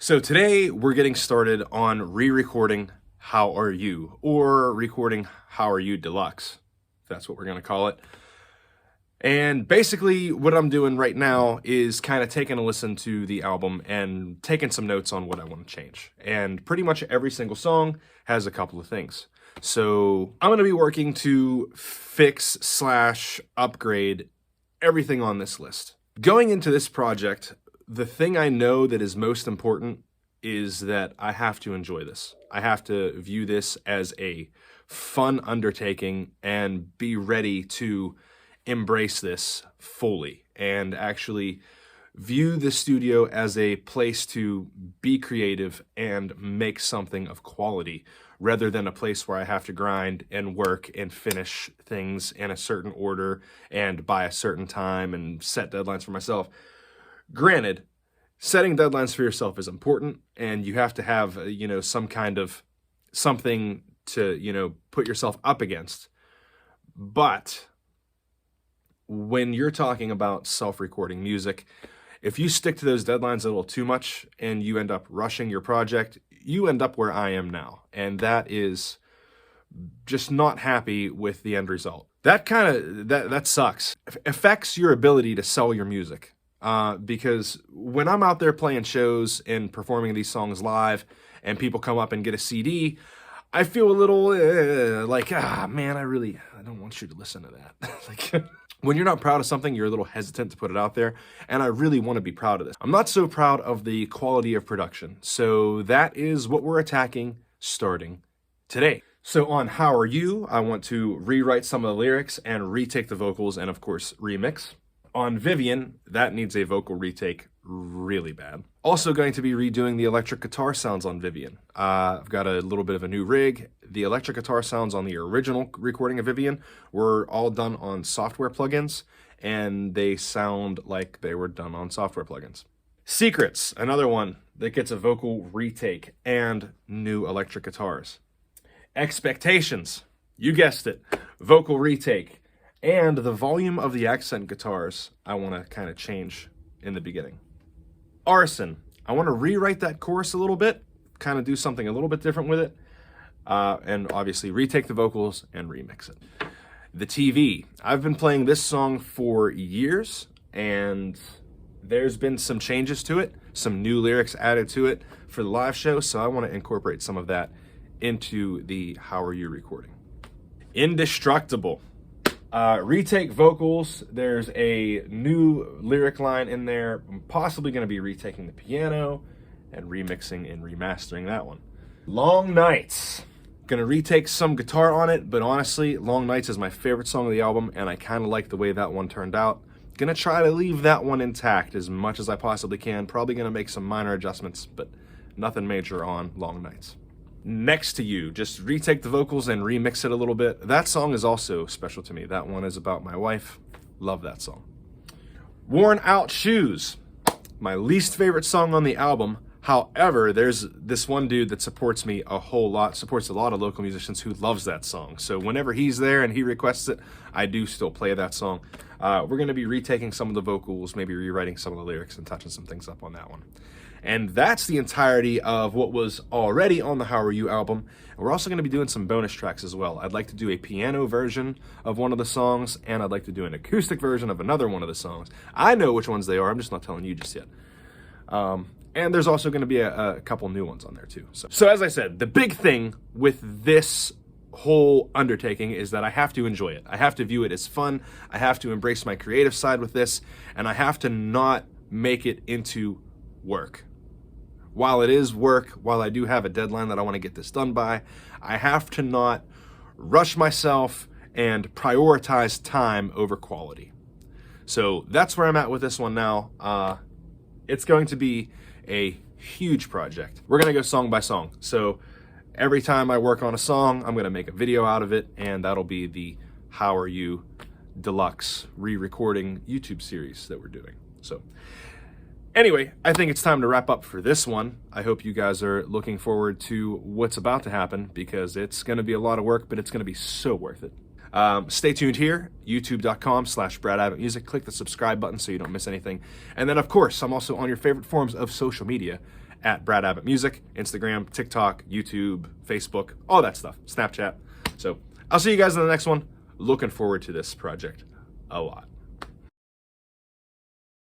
So today we're getting started on re-recording How Are You, or recording How Are You Deluxe, if that's what we're going to call it. And basically what I'm doing right now is kind of taking a listen to the album and taking some notes on what I want to change. And pretty much every single song has a couple of things. So I'm going to be working to fix/upgrade everything on this list. Going into this project, the thing I know that is most important is that I have to enjoy this. I have to view this as a fun undertaking and be ready to embrace this fully and actually view the studio as a place to be creative and make something of quality, rather than a place where I have to grind and work and finish things in a certain order and by a certain time and set deadlines for myself. Granted, setting deadlines for yourself is important, and you have to have, some kind of something to, put yourself up against. But when you're talking about self-recording music, if you stick to those deadlines a little too much and you end up rushing your project, you end up where I am now. And that is just not happy with the end result. That sucks. It affects your ability to sell your music. Because when I'm out there playing shows and performing these songs live and people come up and get a CD, I feel a little man, I don't want you to listen to that. When you're not proud of something, you're a little hesitant to put it out there, and I really want to be proud of this. I'm not so proud of the quality of production, so that is what we're attacking starting today. So on How Are You, I want to rewrite some of the lyrics and retake the vocals and, of course, remix. On Vivian, that needs a vocal retake really bad. Also going to be redoing the electric guitar sounds on Vivian. I've got a little bit of a new rig. The electric guitar sounds on the original recording of Vivian were all done on software plugins, and they sound like they were done on software plugins. Secrets, another one that gets a vocal retake and new electric guitars. Expectations, you guessed it, vocal retake. And the volume of the accent guitars, I want to kind of change in the beginning. Arson, I want to rewrite that chorus a little bit, kind of do something a little bit different with it, and obviously retake the vocals and remix it. The TV, I've been playing this song for years, and there's been some changes to it, some new lyrics added to it for the live show, so I want to incorporate some of that into the How Are You recording. Indestructible. Retake vocals, there's a new lyric line in there. I'm possibly going to be retaking the piano and remixing and remastering that one. Long Nights, going to retake some guitar on it, but honestly, Long Nights is my favorite song of the album, and I kind of like the way that one turned out. Going to try to leave that one intact as much as I possibly can. Probably going to make some minor adjustments, but nothing major on Long Nights. Next to You, just retake the vocals and remix it a little bit. That song is also special to me. That one is about my wife. Love that song. Worn Out Shoes, my least favorite song on the album. However, there's this one dude that supports me a whole lot, supports a lot of local musicians who loves that song. So whenever he's there and he requests it, I do still play that song. We're going to be retaking some of the vocals, maybe rewriting some of the lyrics and touching some things up on that one. And that's the entirety of what was already on the How Are You album. And we're also going to be doing some bonus tracks as well. I'd like to do a piano version of one of the songs, and I'd like to do an acoustic version of another one of the songs. I know which ones they are, I'm just not telling you just yet. And there's also going to be a couple new ones on there too. So as I said, the big thing with this whole undertaking is that I have to enjoy it. I have to view it as fun. I have to embrace my creative side with this, and I have to not make it into work. While it is work, while I do have a deadline that I want to get this done by, I have to not rush myself and prioritize time over quality. So that's where I'm at with this one now. It's going to be a huge project. We're going to go song by song. So every time I work on a song, I'm going to make a video out of it, and that'll be the How Are You Deluxe re-recording YouTube series that we're doing. So anyway, I think it's time to wrap up for this one. I hope you guys are looking forward to what's about to happen, because it's going to be a lot of work, but it's going to be so worth it. Stay tuned here, youtube.com/BradAbbottMusic. Click the subscribe button so you don't miss anything. And then, of course, I'm also on your favorite forms of social media at Brad Abbott Music, Instagram, TikTok, YouTube, Facebook, all that stuff, Snapchat. So I'll see you guys in the next one. Looking forward to this project a lot.